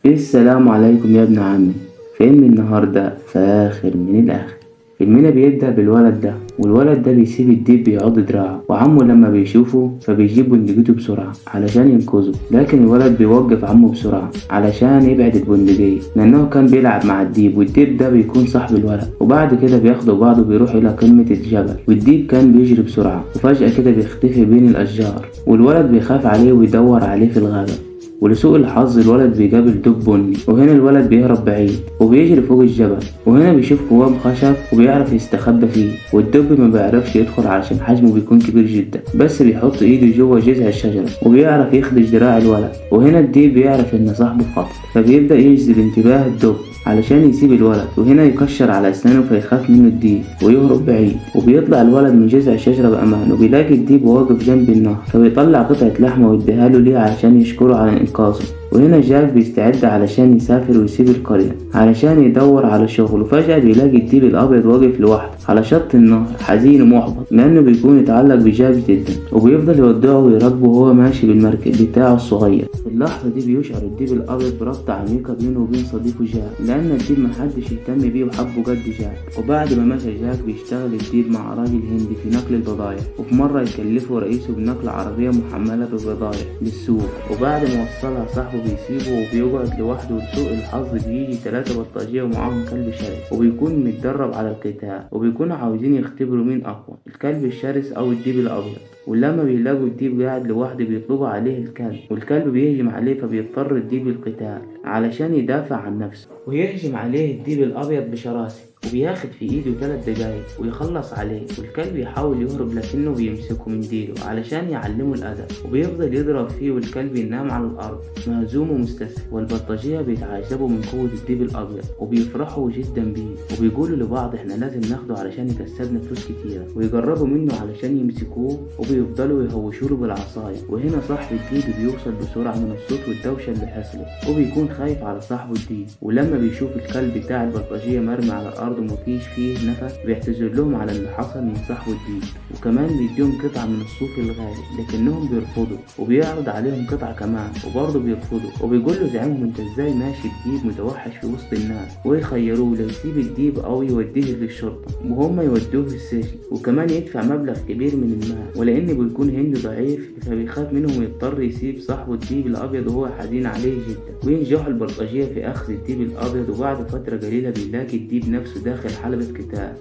السلام عليكم يا ابن عمي. فيلم النهاردة فاخر من الآخر. فيلمنا بيبدأ بالولد ده، والولد ده بيسيب الديب بيعض دراعه، وعمه لما بيشوفه فبيجيب بندقيته بسرعة علشان ينقذه، لكن الولد بيوقف عمه بسرعة علشان يبعد البندقية لأنه كان بيلعب مع الديب، والديب ده بيكون صاحب الولد. وبعد كده بياخدوا بعض وبيروحوا إلى قمة الجبل، والديب كان بيجري بسرعة وفجأة كده بيختفي بين الأشجار، والولد بيخاف عليه ويدور عليه في الغابة. ولسوء الحظ الولد بيقابل دب بني، وهنا الولد بيهرب بعيد وبيجري فوق الجبل، وهنا بيشوف قوام خشب وبيعرف يستخبى فيه، والدب ما بيعرفش يدخل علشان حجمه بيكون كبير جدا، بس بيحط ايده جوه جذع الشجرة وبيعرف يخدش دراع الولد. وهنا الديب بيعرف ان صاحبه في خطر، فبيبدأ يجذب انتباه الدب علشان يسيب الولد، وهنا يكشر على اسنانه فيخاف منه الديب ويهرب بعيد. وبيطلع الولد من جذع الشجرة بأمان، وبيلاقي الديب واقف جنب النهر، فبيطلع قطعة لحمة ويديها له ليه علشان يشكره على إنقاذه. وهنا جاك بيستعد علشان يسافر ويسيب القرية علشان يدور على شغل، وفجأة بيلاقي الديب الأبيض واقف لوحده على شط النهر حزين ومحبط لأنه بيكون اتعلق بجاك جدا، وبيفضل يودعه ويراقبه وهو ماشي بالمركب بتاعه الصغير. في اللحظة دي بيشعر الديب الأبيض بربط عميقة بينه وبين صديقه جاك، لأن الديب محدش يهتم بيه وحبه قد جاك. وبعد ما مشى جاك بيشتغل الديب مع راجل هندي في نقل البضائع، وفي مرة يكلفه رئيسه بنقل عربية محملة بالبضائع للسوق، وبعد ما وصلها صاحبه بيسيبه وبيقعد لوحده. لسوء الحظ بيجي 3 بلطجية ومعاهم كلب شرس، وبيكون متدرب على القتال، وبيكونوا عاوزين يختبروا مين أقوى، الكلب الشرس أو الديب الأبيض. ولما بيلاقوا الديب قاعد لوحده بيطلبوا عليه الكلب، والكلب بيهجم عليه، فبيضطر الديب القتال علشان يدافع عن نفسه، ويهجم عليه الديب الأبيض بشراسة، وبياخد في ايده 3 دقايق ويخلص عليه. والكلب يحاول يهرب لكنه بيمسكه من ديله علشان يعلمه الأدب، وبيفضل يضرب فيه، والكلب ينام على الأرض مهزوم ومستسلم. والبلطجية بيتعجبوا من قوة الديب الأبيض وبيفرحوا جدا بيه، وبيقولوا لبعض احنا لازم ناخده علشان يكسبنا فلوس كتيرة، ويجربوا منه علشان يمسكوه، وبيفضلوا يهوشوله بالعصاية. وهنا صاحب الديب بيوصل بسرعة من الصوت والدوشة اللي حصلت، وبيكون خايف على صاحبه الديب. ولما بيشوف الكلب بتاع البلطجية مرمي على الأرض ومفيش فيه نفس، بيعتذر لهم على اللي حصل من صاحبه الديب، وكمان بيديهم قطعة من الصوف الغالي، لكنهم بيرفضوا، وبيعرض عليهم قطعة كمان وبرضه بيرفضوا. وبيقول له زعيمهم انت ازاي ماشي بديب متوحش في وسط الناس، ويخيروه لا يسيب الديب او يوديه للشرطة وهم يودوه السجن، وكمان يدفع مبلغ كبير من المال. ولان بيكون هندي ضعيف فبيخاف منهم ويضطر يسيب صاحبه الديب الابيض وهو حزين عليه جدا. وينجح البلطجية في اخذ الديب الابيض، وبعد فترة قليلة بيلاقي الديب نفسه داخل حلبة قتال،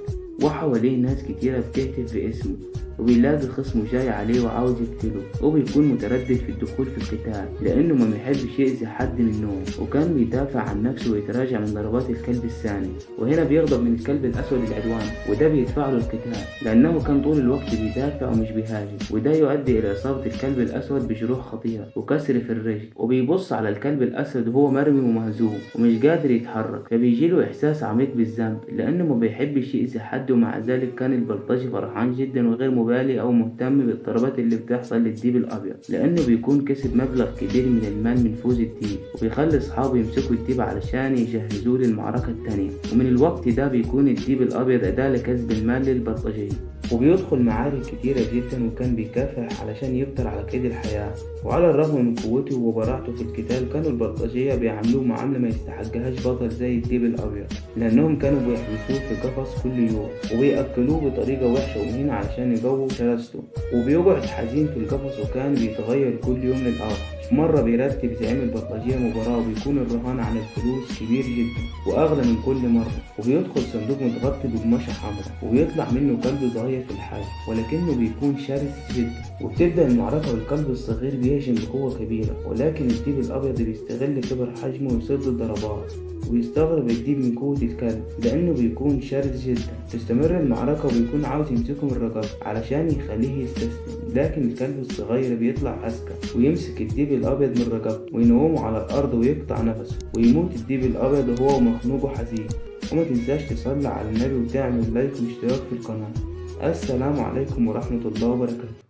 وحواليه ناس كتيرة بتهتف باسمه، وبيلاقي خصمه جاي عليه وعاوز يقتله، وبيكون متردد في الدخول في القتال لأنه ما بيحبش يأذي حد منهم، وكان بيدافع عن نفسه ويتراجع من ضربات الكلب الثاني. وهنا بيغضب من الكلب الأسود العدوان، وده بيدفع له القتال لأنه كان طول الوقت بيدافع ومش بيهاجم، وده يؤدي إلى إصابة الكلب الأسود بجروح خطيرة وكسر في الرجل. وبيبص على الكلب الأسود وهو مرمي ومهزوم ومش قادر يتحرك، فبيجيله إحساس عميق بالذنب لأنه ما بيحبش يأذي حد. ومع ذلك كان البلطجي فرحان جدا وغير مبالي أو مهتم بالضربات اللي بتحصل للديب الأبيض، لأنه بيكون كسب مبلغ كبير من المال من فوز الديب، وبيخلي أصحابه يمسكوا الديب علشان يجهزوه للمعركة التانية. ومن الوقت ده بيكون الديب الأبيض أداة لكسب المال للبلطجية، وبيدخل معارك كتيرة جدا، وكان بيكافح علشان يفضل على قيد الحياة. وعلى الرغم من قوته وبراعته في القتال كانوا البلطجية بيعاملوه معاملة ما يستحقهاش بطل زي الديب الأبيض، لأنهم كانوا بيحبسوه في قفص كل يوم وبيأكلوه بطريقة وحشة ومهينة علشان يقووا شراسته، وبيقعد حزين في القفص وكان بيتغير كل يوم للآخر. مرة بيرتب زعيم البلطجية مباراة، وبيكون الرهان على الفلوس كبير جدا وأغلى من كل مرة، وبيدخل صندوق متغطي بقماشة حمراء وبيطلع منه كلب صغير في الحجم ولكنه بيكون شرس جدا. وبتبدأ المعركة والكلب الصغير بيهجم بقوة كبيرة، ولكن الديب الأبيض بيستغل كبر حجمه ويصد الضربات. ويستغرب الديب من قوة الكلب لأنه بيكون شرس جدا. تستمر المعركة وبيكون عاوز يمسكه من الرقبة علشان يخليه يستسلم، لكن الكلب الصغير بيطلع أذكى ويمسك الديب الأبيض من رقبته وينومه على الأرض ويقطع نفسه، ويموت الديب الأبيض وهو مخنوق وحزين. وما تنساش تصلي على النبي وتعمل لايك واشتراك في القناة. السلام عليكم ورحمة الله وبركاته.